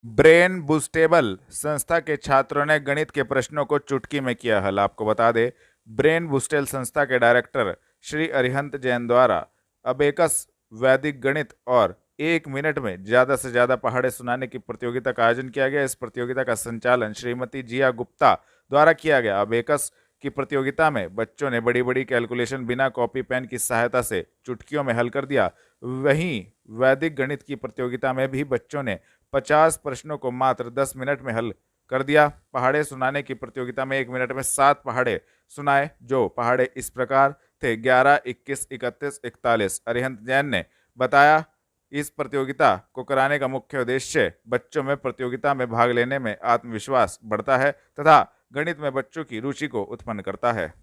Brain बूस्टेबल संस्था के छात्रों ने गणित के प्रश्नों को चुटकी में किया हल। आपको बता दें, ब्रेन बूस्टेबल संस्था के डायरेक्टर श्री अरिहंत जैन द्वारा अबेकस वैदिक गणित और 1 मिनट में ज्यादा से ज्यादा पहाड़े सुनाने की प्रतियोगिता का आयोजन किया गया। इस प्रतियोगिता का संचालन श्रीमती जिया गुप्ता द्वारा किया गया। अबेकस की प्रतियोगिता में बच्चों ने बड़ी बड़ी कैलकुलेशन बिना कॉपी पेन की सहायता से चुटकियों में हल कर दिया। वहीं वैदिक गणित की प्रतियोगिता में भी बच्चों ने 50 प्रश्नों को मात्र 10 मिनट में हल कर दिया। पहाड़े सुनाने की प्रतियोगिता में 1 मिनट में 7 पहाड़े सुनाए। जो पहाड़े इस प्रकार थे: 11, 21, 31, 41। अरिहंत जैन ने बताया, इस प्रतियोगिता को कराने का मुख्य उद्देश्य बच्चों में प्रतियोगिता में भाग लेने में आत्मविश्वास बढ़ता है तथा गणित में बच्चों की रुचि को उत्पन्न करता है।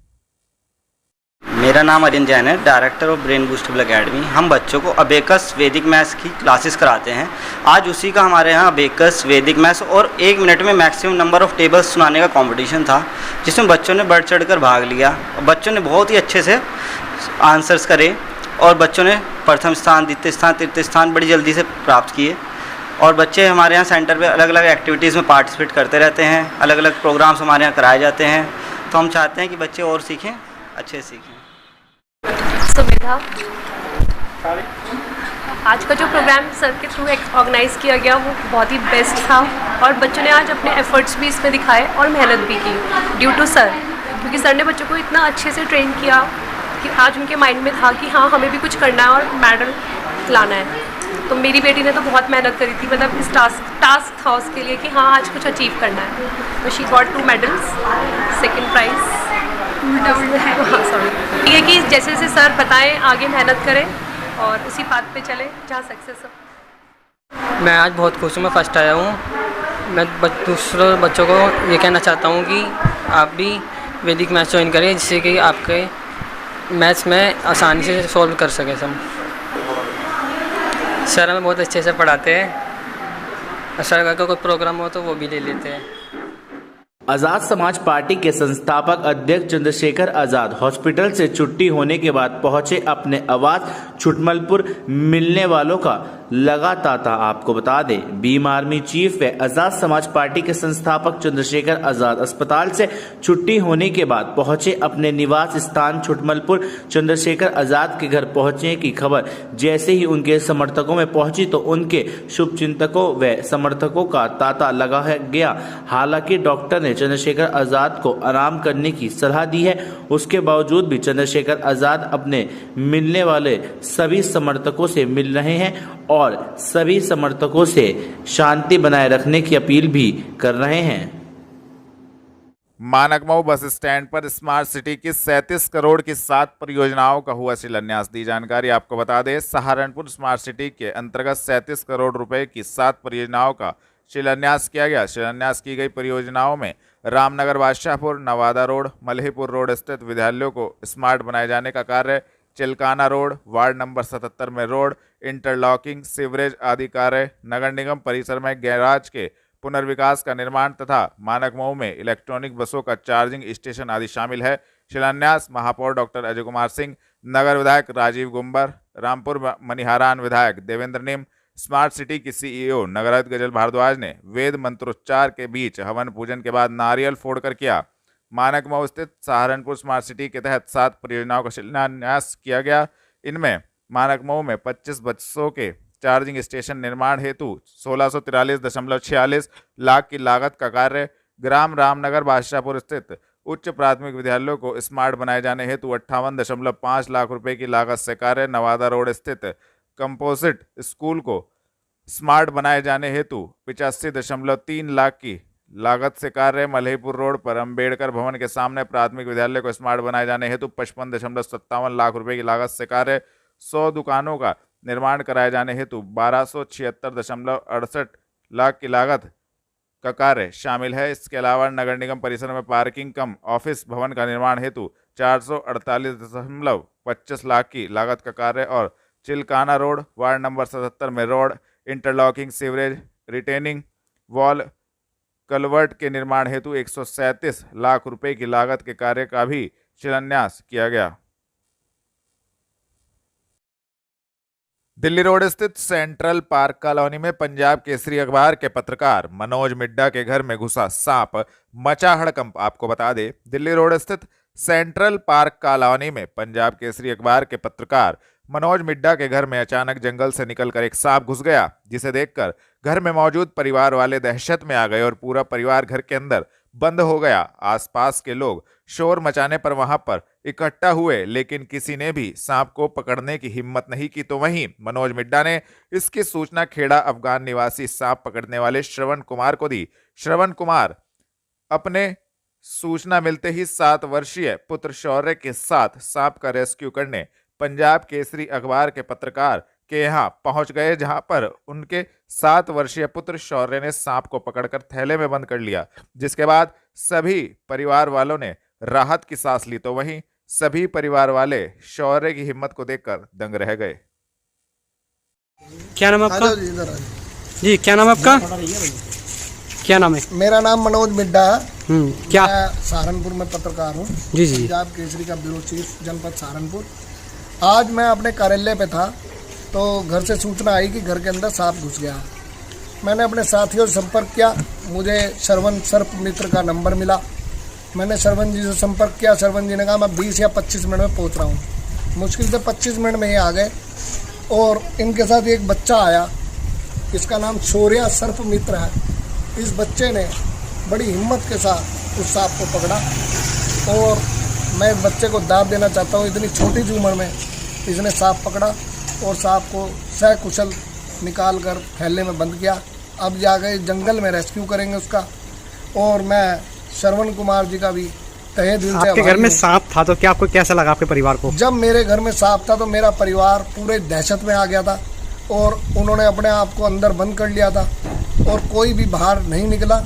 मेरा नाम अरिहंत जैन है, डायरेक्टर ऑफ ब्रेन बूस्टेबल एकेडमी। हम बच्चों को अबेकस वैदिक मैथ्स की क्लासेस कराते हैं। आज उसी का हमारे यहाँ अबेकस वैदिक मैथ्स और 1 मिनट में मैक्सिमम नंबर ऑफ टेबल्स सुनाने का कंपटीशन था, जिसमें बच्चों ने बढ़ चढ़ कर भाग लिया। बच्चों ने बहुत ही अच्छे से आंसर्स करे और बच्चों ने प्रथम स्थान, द्वितीय स्थान, तृतीय स्थान बड़ी जल्दी से प्राप्त किए। और बच्चे हमारे यहाँ सेंटर पे अलग अलग एक्टिविटीज़ में पार्टिसिपेट करते रहते हैं। अलग अलग प्रोग्राम्स हमारे यहाँ कराए जाते हैं। तो हम चाहते हैं कि बच्चे और सीखें, अच्छे से सीखें। सुविधा, आज का जो प्रोग्राम सर के थ्रू ऑर्गेनाइज़ किया गया वो बहुत ही बेस्ट था और बच्चों ने आज अपने एफर्ट्स भी इसमें दिखाए और मेहनत भी की ड्यू टू सर, क्योंकि सर ने बच्चों को इतना अच्छे से ट्रेन किया कि आज उनके माइंड में था कि हाँ हमें भी कुछ करना है और मेडल लाना है। तो मेरी बेटी ने तो बहुत मेहनत करी थी, मतलब इस टास्क था उसके लिए कि हाँ आज कुछ अचीव करना है। तो she got 2 medals, second price. हाँ सॉरी, ये कि जैसे जैसे सर बताएं आगे मेहनत करें और उसी बात पे चलें जहाँ सक्सेस हो। मैं आज बहुत खुश हूँ, मैं फर्स्ट आया हूँ। मैं दूसरों बच्चों को ये कहना चाहता हूँ कि आप भी वैदिक मैथ्स ज्वाइन करें, जिससे कि आपके मैथ्स में आसानी से सॉल्व कर सकें सब। सर हमें बहुत अच्छे से पढ़ाते हैं। सर का कोई प्रोग्राम हो तो वो भी ले लेते हैं। आज़ाद समाज पार्टी के संस्थापक अध्यक्ष चंद्रशेखर आज़ाद हॉस्पिटल से छुट्टी होने के बाद पहुंचे अपने आवास छुटमलपुर। मिलने वालों का लगा तांता। आपको बता दें, भीम आर्मी चीफ व आज़ाद समाज पार्टी के संस्थापक चंद्रशेखर आज़ाद अस्पताल से छुट्टी होने के बाद पहुंचे अपने निवास स्थान छुटमलपुर। चंद्रशेखर आज़ाद के घर पहुंचने की खबर जैसे ही उनके समर्थकों में पहुंची तो उनके शुभचिंतकों व समर्थकों का तांता लगा गया। हालांकि डॉक्टर ने चंद्रशेखर आज़ाद को आराम करने की सलाह दी है। उसके बावजूद भी चंद्रशेखर आज़ाद अपने मिलने वाले सभी समर्थकों से मिल रहे हैं और सभी समर्थकों से शांति बनाए रखने की अपील भी कर रहे हैं। मानकमऊ बस स्टैंड पर स्मार्ट सिटी की 37 करोड़ की 7 परियोजनाओं का हुआ शिलान्यास। दी जानकारी, आपको बता दें, सहारनपुर स्मार्ट सिटी के अंतर्गत 37 करोड़ रुपए की 7 परियोजनाओं का शिलान्यास किया गया। शिलान्यास की गई परियोजनाओं में रामनगर बादशाहपुर, नवादा रोड, मल्हीपुर रोड स्थित विद्यालयों को स्मार्ट बनाए जाने का कार्य, चिलकाना रोड, वार्ड नंबर 77 में रोड इंटरलॉकिंग, सीवरेज आदि कार्य, नगर निगम परिसर में गैराज के पुनर्विकास का निर्माण तथा मानकमऊ में इलेक्ट्रॉनिक बसों का चार्जिंग स्टेशन आदि शामिल है। शिलान्यास महापौर डॉक्टर अजय कुमार सिंह, नगर विधायक राजीव गुम्बर, रामपुर मनिहारान विधायक देवेंद्र निम, स्मार्ट सिटी की सीईओ नगराध्यक्ष गजल भारद्वाज ने वेद मंत्रोच्चार के बीच हवन पूजन के बाद नारियल फोड़कर किया। मानकमऊ स्थित सहारनपुर स्मार्ट सिटी के तहत 7 परियोजनाओं का शिलान्यास किया गया। इनमें मानकमऊ में 25 बसों के चार्जिंग स्टेशन निर्माण हेतु 1643.46 लाख की लागत का कार्य, ग्राम रामनगर बादशाहपुर स्थित उच्च प्राथमिक विद्यालयों को स्मार्ट बनाए जाने हेतु 58.5 लाख रुपए की लागत से कार्य, नवादा रोड स्थित कंपोजिट स्कूल को स्मार्ट बनाए जाने हेतु 85.3 लाख की लागत से कार्य, मल्हीपुर रोड पर अंबेडकर भवन के सामने प्राथमिक विद्यालय को स्मार्ट बनाए जाने हेतु 55.57 लाख रुपए की लागत से कार्य, 100 दुकानों का निर्माण कराए जाने हेतु 1276.68 लाख की लागत का कार्य शामिल है। इसके अलावा नगर निगम परिसर में पार्किंग कम ऑफिस भवन का निर्माण हेतु 448.25 लाख की लागत का कार्य और चिलकाना रोड, वार्ड नंबर 77 में road interlocking, sewerage, retaining wall, culvert के निर्माण हेतु 137 लाख रुपए की लागत के कार्य का भी शिलान्यास किया गया। दिल्ली रोड स्थित सेंट्रल पार्क कॉलोनी में पंजाब केसरी अखबार के पत्रकार मनोज मिड्डा के घर में घुसा सांप, मचा हड़कंप। आपको बता दें, दिल्ली रोड स्थित सेंट्रल पार्क कॉलोनी में पंजाब केसरी अखबार के पत्रकार मनोज मिड्डा के घर में अचानक जंगल से निकलकर एक सांप घुस गया, जिसे देखकर घर में मौजूद परिवार वाले दहशत में आ गए और पूरा परिवार घर के अंदर बंद हो गया। आसपास के लोग शोर मचाने पर वहां पर इकट्ठा हुए, लेकिन किसी ने भी सांप को पकड़ने की हिम्मत नहीं की। तो वहीं मनोज मिड्डा ने इसकी सूचना खेड़ा अफगान निवासी सांप पकड़ने वाले श्रवण कुमार को दी। श्रवण कुमार अपने सूचना मिलते ही 7 वर्षीय पुत्र शौर्य के साथ सांप का रेस्क्यू करने पंजाब केसरी अखबार के पत्रकार के यहाँ पहुंच गए, जहां पर उनके 7 वर्षीय पुत्र शौर्य ने सांप को पकड़कर थैले में बंद कर लिया, जिसके बाद सभी परिवार वालों ने राहत की सांस ली। तो वहीं सभी परिवार वाले शौर्य की हिम्मत को देखकर दंग रह गए। क्या नाम है आपका? जी, क्या नाम है आपका? क्या नाम है? मेरा नाम मनोज मिड्डा है। क्या? मैं सहारनपुर में पत्रकार हूँ। जी जी। पंजाब केसरी का ब्यूरो चीफ जनपद सहारनपुर। आज मैं अपने कार्यालय पे था तो घर से सूचना आई कि घर के अंदर सांप घुस गया। मैंने अपने साथियों से संपर्क किया, मुझे श्रवण सर्प मित्र का नंबर मिला। मैंने श्रवण जी से संपर्क किया। श्रवण जी ने कहा मैं 20 या 25 मिनट में पहुंच रहा हूं। मुश्किल से 25 मिनट में ये आ गए और इनके साथ एक बच्चा आया, इसका नाम शौर्य सर्प मित्र है। इस बच्चे ने बड़ी हिम्मत के साथ उस सांप को पकड़ा और मैं इस बच्चे को दाद देना चाहता हूँ। इतनी छोटी सी उम्र में इसने सांप पकड़ा और सांप को सकुशल निकाल कर थैले में बंद किया। अब जाकर जंगल में रेस्क्यू करेंगे उसका। और मैं श्रवण कुमार जी का भी तहे दिल से आपके घर में सांप था तो क्या आपको कैसा लगा आपके परिवार को? जब मेरे घर में सांप था तो मेरा परिवार पूरे दहशत में आ गया था और उन्होंने अपने आप को अंदर बंद कर लिया था और कोई भी बाहर नहीं निकला।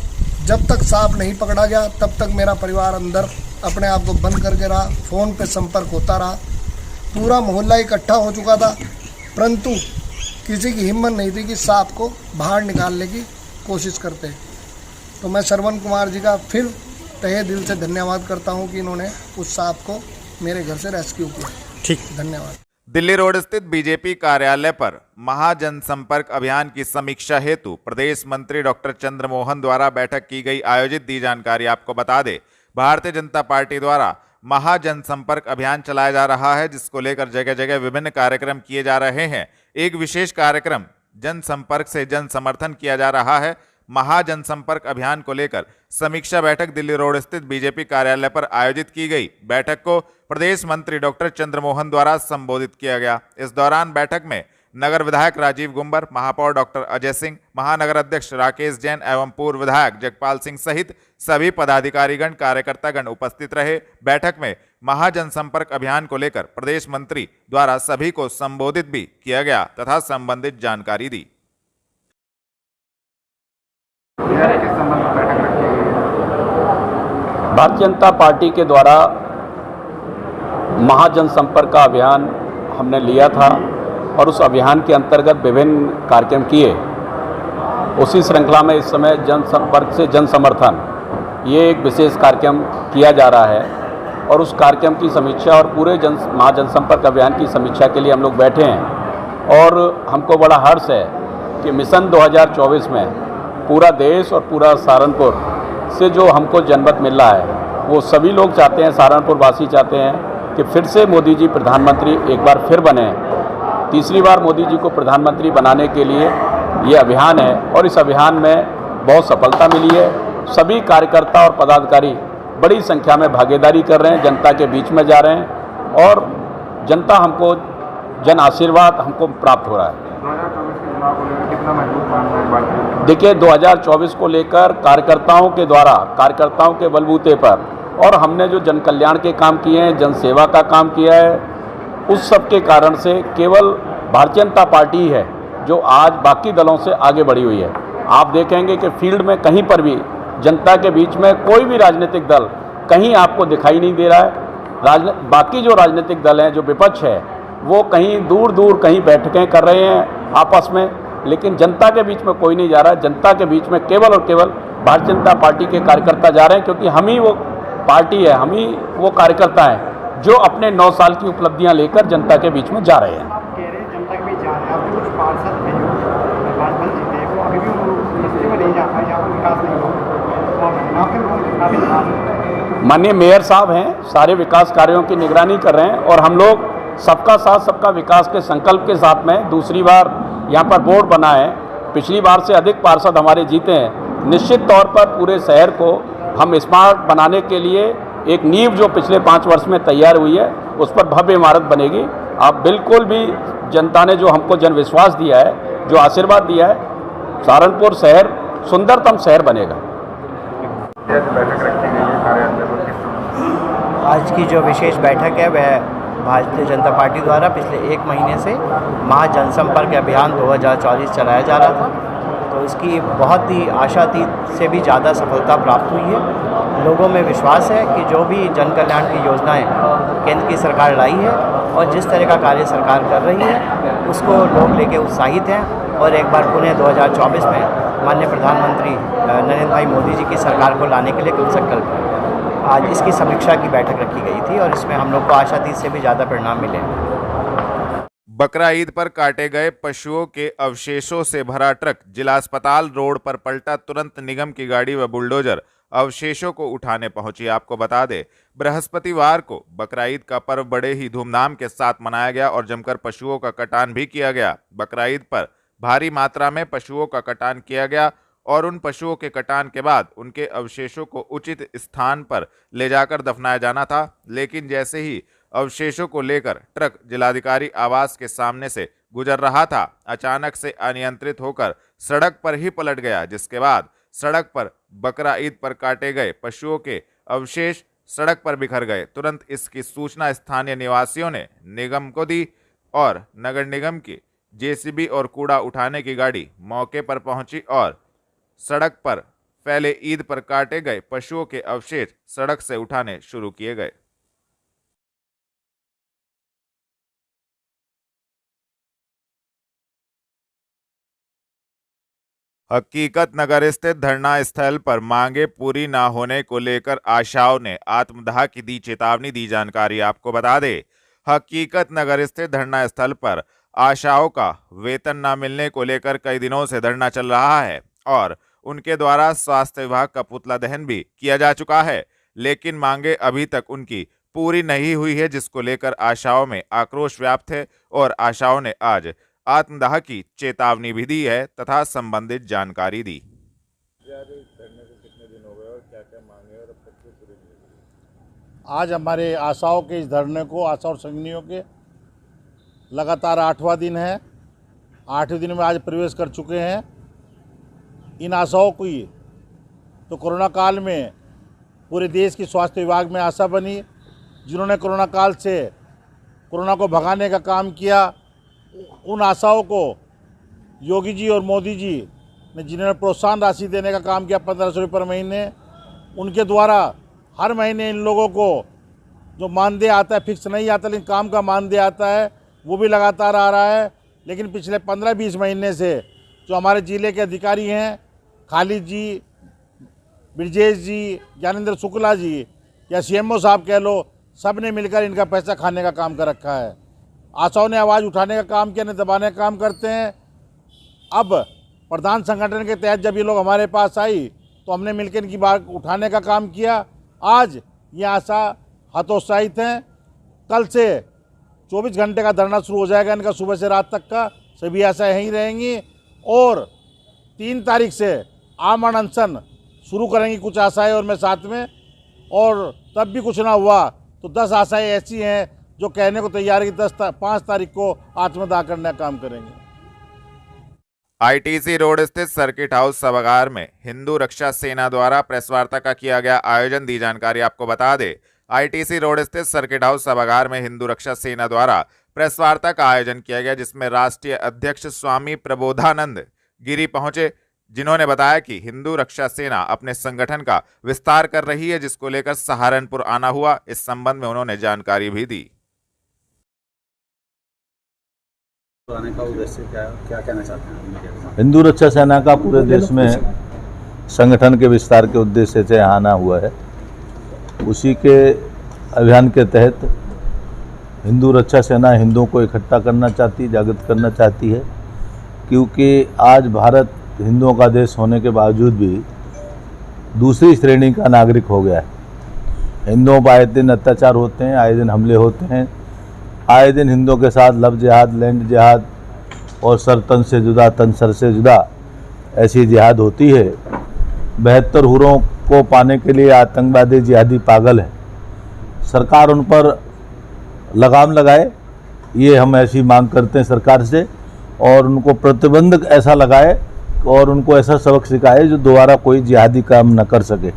जब तक सांप नहीं पकड़ा गया तब तक मेरा परिवार अंदर अपने आप को बंद करके रहा। फ़ोन पे संपर्क होता रहा। पूरा मोहल्ला इकट्ठा हो चुका था, परंतु किसी की हिम्मत नहीं थी कि सांप को बाहर निकालने की कोशिश करते। तो मैं श्रवण कुमार जी का फिर तहे दिल से धन्यवाद करता हूं कि इन्होंने उस सांप को मेरे घर से रेस्क्यू किया। ठीक, धन्यवाद। दिल्ली रोड स्थित बीजेपी कार्यालय पर महाजनसंपर्क अभियान की समीक्षा हेतु प्रदेश मंत्री डॉक्टर चंद्रमोहन द्वारा बैठक की गई। आयोजित दी जानकारी आपको बता दें, भारतीय जनता पार्टी द्वारा महाजनसंपर्क अभियान चलाया जा रहा है, जिसको लेकर जगह जगह विभिन्न कार्यक्रम किए जा रहे हैं। एक विशेष कार्यक्रम जनसंपर्क से जन समर्थन किया जा रहा है। महाजनसंपर्क अभियान को लेकर समीक्षा बैठक दिल्ली रोड स्थित बीजेपी कार्यालय पर आयोजित की गई। बैठक को प्रदेश मंत्री डॉक्टर चंद्रमोहन द्वारा संबोधित किया गया। इस दौरान बैठक में नगर विधायक राजीव गुंबर, महापौर डॉक्टर अजय सिंह, महानगर अध्यक्ष राकेश जैन एवं पूर्व विधायक जगपाल सिंह सहित सभी पदाधिकारीगण कार्यकर्तागण उपस्थित रहे। बैठक में महाजनसंपर्क अभियान को लेकर प्रदेश मंत्री द्वारा सभी को संबोधित भी किया गया तथा संबंधित जानकारी दी। भारतीय जनता पार्टी के द्वारा महाजनसंपर्क का अभियान हमने लिया था और उस अभियान के अंतर्गत विभिन्न कार्यक्रम किए। उसी श्रृंखला में इस समय जनसंपर्क से जन समर्थन ये एक विशेष कार्यक्रम किया जा रहा है और उस कार्यक्रम की समीक्षा और पूरे महाजनसंपर्क अभियान की समीक्षा के लिए हम लोग बैठे हैं। और हमको बड़ा हर्ष है कि मिशन 2024 में पूरा देश और पूरा सहारनपुर से जो हमको जनमत मिल रहा है, वो सभी लोग चाहते हैं, सहारनपुर वासी चाहते हैं कि फिर से मोदी जी प्रधानमंत्री एक बार फिर बने। तीसरी बार मोदी जी को प्रधानमंत्री बनाने के लिए ये अभियान है और इस अभियान में बहुत सफलता मिली है। सभी कार्यकर्ता और पदाधिकारी बड़ी संख्या में भागीदारी कर रहे हैं, जनता के बीच में जा रहे हैं और जनता हमको जन आशीर्वाद हमको प्राप्त हो रहा है। देखिए, 2024 को लेकर कार्यकर्ताओं के द्वारा, कार्यकर्ताओं के बलबूते पर और हमने जो जन कल्याण के काम किए हैं, जन सेवा का काम किया है, उस सब के कारण से केवल भारतीय जनता पार्टी ही है जो आज बाकी दलों से आगे बढ़ी हुई है। आप देखेंगे कि फील्ड में कहीं पर भी जनता के बीच में कोई भी राजनीतिक दल कहीं आपको दिखाई नहीं दे रहा है। बाकी जो राजनीतिक दल हैं, जो विपक्ष है, वो कहीं दूर दूर कहीं बैठकें कर रहे हैं आपस में, लेकिन जनता के बीच में कोई नहीं जा रहा है। जनता के बीच में केवल और केवल भारतीय जनता पार्टी के कार्यकर्ता जा रहे हैं, क्योंकि हम ही वो पार्टी है, हम ही वो कार्यकर्ता हैं जो अपने 9 साल की उपलब्धियां लेकर जनता के बीच में जा रहे हैं। जनता के बीच जा रहे हैं, माननीय मेयर साहब हैं, सारे विकास कार्यों की निगरानी कर रहे हैं और हम लोग सबका साथ सबका विकास के संकल्प के साथ में दूसरी बार यहाँ पर बोर्ड बना है। पिछली बार से अधिक पार्षद हमारे जीते हैं। निश्चित तौर पर पूरे शहर को हम स्मार्ट बनाने के लिए एक नींव जो पिछले 5 वर्ष में तैयार हुई है उस पर भव्य इमारत बनेगी। अब बिल्कुल भी जनता ने जो हमको जन विश्वास दिया है, जो आशीर्वाद दिया है, सहारनपुर शहर सुंदरतम शहर बनेगा। आज की जो विशेष बैठक है वह भारतीय जनता पार्टी द्वारा पिछले 1 महीने से महाजनसंपर्क अभियान 2024 चलाया जा रहा था, तो इसकी बहुत ही आशातीत से भी ज़्यादा सफलता प्राप्त हुई है। लोगों में विश्वास है कि जो भी जन कल्याण की योजनाएं केंद्र की सरकार लाई है और जिस तरह का कार्य सरकार कर रही है उसको लोग लेके उत्साहित हैं और एक बार पुनः 2024 में माननीय प्रधानमंत्री नरेंद्र भाई मोदी जी की सरकार को लाने के लिए कृत संकल्प है। आज इसकी समीक्षा की बैठक रखी गई थी और इसमें हम लोग को आशातीत से भी ज़्यादा परिणाम मिले। बकरा ईद पर काटे गए पशुओं के अवशेषों से भरा ट्रक जिला अस्पताल रोड पर पलटा। तुरंत निगम की गाड़ी व बुलडोजर अवशेषों को उठाने पहुंची। आपको बता दें, बृहस्पतिवार को बकरा ईद का पर्व बड़े ही धूमधाम के साथ मनाया गया और जमकर पशुओं का कटान भी किया गया। बकरा ईद पर भारी मात्रा में पशुओं का कटान किया गया और उन पशुओं के कटान के बाद उनके अवशेषों को उचित स्थान पर ले जाकर दफनाया जाना था, लेकिन जैसे ही अवशेषों को लेकर ट्रक जिलाधिकारी आवास के सामने से गुजर रहा था, अचानक से अनियंत्रित होकर सड़क पर ही पलट गया, जिसके बाद सड़क पर बकरा ईद पर काटे गए पशुओं के अवशेष सड़क पर बिखर गए। तुरंत इसकी सूचना स्थानीय निवासियों ने निगम को दी और नगर निगम की जेसीबी और कूड़ा उठाने की गाड़ी मौके पर पहुंची और सड़क पर फैले ईद पर काटे गए पशुओं के अवशेष सड़क से उठाने शुरू किए गए। हकीकत नगर स्थित धरना स्थल पर मांगे पूरी ना होने को लेकर आशाओं ने आत्मदाह की दी चेतावनी। दी जानकारी आपको बता दे, हकीकत नगर स्थित धरना स्थल पर आशाओं का वेतन ना मिलने को लेकर कई दिनों से धरना चल रहा है और उनके द्वारा स्वास्थ्य विभाग का पुतला दहन भी किया जा चुका है, लेकिन मांगे अभी तक उनकी पूरी नहीं हुई है, जिसको लेकर आशाओं में आक्रोश व्याप्त है और आशाओं ने आज आत्मदाह की चेतावनी भी दी है तथा संबंधित जानकारी दी। आज हमारे आशाओं के इस धरने को, आशा और संगनियों के लगातार 8वां दिन है। 8वें दिन में आज प्रवेश कर चुके हैं। इन आशाओं की तो कोरोना काल में पूरे देश की स्वास्थ्य विभाग में आशा बनी, जिन्होंने कोरोना काल से कोरोना को भगाने का काम किया। उन आशाओं को योगी जी और मोदी जी ने जिन्होंने प्रोत्साहन राशि देने का काम किया 1500 रुपये पर महीने, उनके द्वारा हर महीने इन लोगों को जो मानदेय आता है, फिक्स नहीं आता लेकिन काम का मानदेय आता है, वो भी लगातार आ रहा है। लेकिन पिछले 15-20 महीने से जो हमारे ज़िले के अधिकारी हैं, खालिद जी, ब्रजेश जी, ज्ञानेंद्र शुक्ला जी या सीएमओ साहब कह लो, सब ने मिलकर इनका पैसा खाने का काम कर रखा है। आशाओं ने आवाज़ उठाने का काम किया, नहीं दबाने का काम करते हैं। अब प्रधान संगठन के तहत जब ये लोग हमारे पास आई तो हमने मिलकर इनकी बात उठाने का काम किया। आज ये आशा हतोत्साहित हैं। कल से 24 घंटे का धरना शुरू हो जाएगा इनका, सुबह से रात तक का। सभी आशाएं यहीं रहेंगी और 3 तारीख से आमरण अनशन शुरू करेंगी कुछ आशाएं और मैं साथ में, और तब भी कुछ ना हुआ तो 10 आशाएं ऐसी हैं जो कहने को तैयार है कि 5 तारीख को आत्मदाह करने का काम करेंगे। आईटीसी रोड स्थित सर्किट हाउस सभागार में हिंदू रक्षा सेना द्वारा प्रेस वार्ता का किया गया आयोजन। दी जानकारी आपको बता दे, आईटीसी रोड स्थित सर्किट हाउस सभागार में हिंदू रक्षा सेना द्वारा प्रेस वार्ता का आयोजन किया गया, जिसमें राष्ट्रीय अध्यक्ष स्वामी प्रबोधानंद गिरी पहुंचे, जिन्होंने बताया कि हिंदू रक्षा सेना अपने संगठन का विस्तार कर रही है, जिसको लेकर सहारनपुर आना हुआ। इस संबंध में उन्होंने जानकारी भी दी। आने का उद्देश्य क्या कहना चाहते हैं? हिंदू रक्षा सेना का पूरे देश में संगठन के विस्तार के उद्देश्य से यहाँ आना हुआ है। उसी के अभियान के तहत हिंदू रक्षा सेना हिंदुओं को इकट्ठा करना चाहती है, जागृत करना चाहती है, क्योंकि आज भारत हिंदुओं का देश होने के बावजूद भी दूसरी श्रेणी का नागरिक हो गया है। हिंदुओं पर आए दिन अत्याचार होते हैं, आए दिन हमले होते हैं, आए दिन हिंदुओं के साथ लव जिहाद, लैंड जिहाद और सर तन से जुदा, तन सर से जुदा ऐसी जिहाद होती है। 72 हुरों को पाने के लिए आतंकवादी जिहादी पागल हैं। सरकार उन पर लगाम लगाए, ये हम ऐसी मांग करते हैं सरकार से, और उनको प्रतिबंध ऐसा लगाए और उनको ऐसा सबक सिखाए जो दोबारा कोई जिहादी काम न कर सके।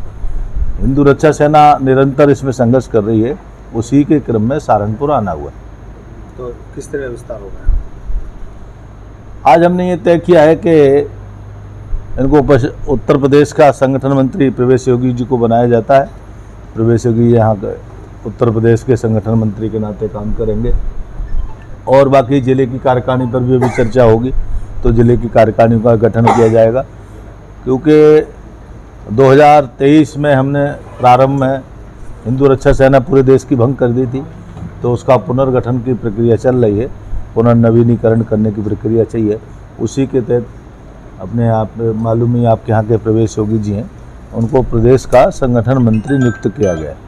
हिंदू रक्षा सेना निरंतर इसमें संघर्ष कर रही है, उसी के क्रम में सहारनपुर आना हुआ। तो किस तरह विस्तार होगा? आज हमने ये तय किया है कि इनको उत्तर प्रदेश का संगठन मंत्री प्रवेश योगी जी को बनाया जाता है। प्रवेश योगी यहाँ के उत्तर प्रदेश के संगठन मंत्री के नाते काम करेंगे, और बाकी जिले की कार्यकारिणी पर भी अभी चर्चा होगी, तो जिले की कार्यकारिणी का गठन किया जाएगा। क्योंकि 2023 में हमने प्रारंभ में हिंदू रक्षा सेना पूरे देश की भंग कर दी थी, तो उसका पुनर्गठन की प्रक्रिया चल रही है, पुनर्नवीनीकरण करने की प्रक्रिया चाहिए। उसी के तहत अपने आप मालूम ही आपके यहाँ के प्रवेश योगी जी हैं, उनको प्रदेश का संगठन मंत्री नियुक्त किया गया है।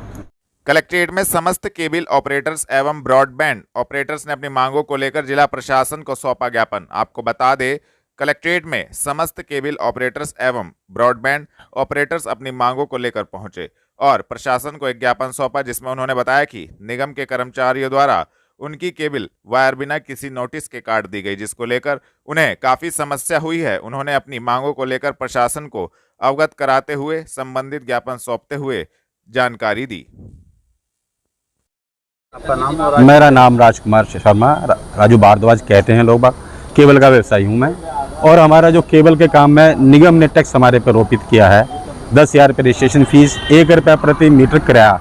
कलेक्ट्रेट में समस्त केबल ऑपरेटर्स एवं ब्रॉडबैंड ऑपरेटर्स ने अपनी मांगों को लेकर जिला प्रशासन को सौंपा ज्ञापन। आपको बता दें, कलेक्ट्रेट में समस्त केबल ऑपरेटर्स एवं ब्रॉडबैंड ऑपरेटर्स अपनी मांगों को लेकर पहुंचे और प्रशासन को एक ज्ञापन सौंपा, जिसमें उन्होंने बताया कि निगम के कर्मचारियों द्वारा उनकी केबल वायर बिना किसी नोटिस के काट दी गई, जिसको लेकर उन्हें काफ़ी समस्या हुई है। उन्होंने अपनी मांगों को लेकर प्रशासन को अवगत कराते हुए संबंधित ज्ञापन सौंपते हुए जानकारी दी। आपका नाम और मेरा नाम राजकुमार शर्मा, राजू भारद्वाज कहते हैं लोग बाग। केबल का व्यवसायी हूँ मैं, और हमारा जो केबल के काम में निगम ने टैक्स हमारे पर रोपित किया है। 10,000 रुपये रजिस्ट्रेशन फीस, 1 रुपया प्रति मीटर किराया,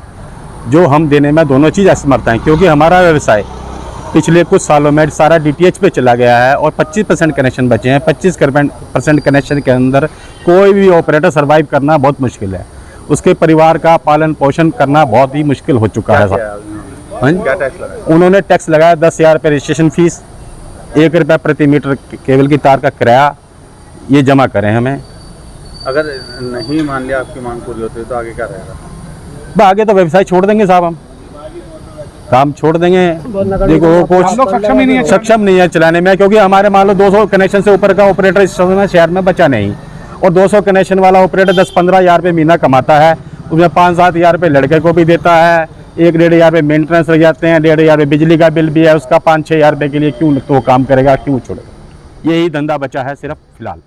जो हम देने में दोनों चीज़ असमर्थ हैं। क्योंकि हमारा व्यवसाय पिछले कुछ सालों में सारा DTH पे चला गया है और 25% कनेक्शन बचे हैं। 25% कनेक्शन के अंदर कोई भी ऑपरेटर सर्वाइव करना बहुत मुश्किल है। उसके परिवार का पालन पोषण करना बहुत ही मुश्किल हो चुका है। क्या टैक्स लगाया? उन्होंने टैक्स लगाया 10,000 रुपये रजिस्ट्रेशन फीस, 1 रुपया प्रति मीटर केबल की तार का किराया, ये जमा करें हमें। अगर नहीं मान लिया आपकी मांग पूरी होती है तो आगे क्या रहेगा? आगे तो व्यवसाय छोड़ देंगे साहब, हम काम छोड़ देंगे। देखो कुछ सक्षम नहीं है चलाने में, क्योंकि हमारे मान लो 200 कनेक्शन से ऊपर का ऑपरेटर इस समय शहर में बचा नहीं, और 200 कनेक्शन वाला ऑपरेटर 10-15 हज़ार रुपये महीना कमाता है। उसमें 5-7 हज़ार रुपये लड़के को भी देता है, 1-1.5 हज़ार रुपये मेंटेनेंस लग जाते हैं, 1.5 हज़ार रुपये बिजली का बिल भी है उसका, 5-6 हज़ार रुपये के लिए क्यों तो काम करेगा, क्यों छोड़ेगा। यही धंधा बचा है सिर्फ फिलहाल।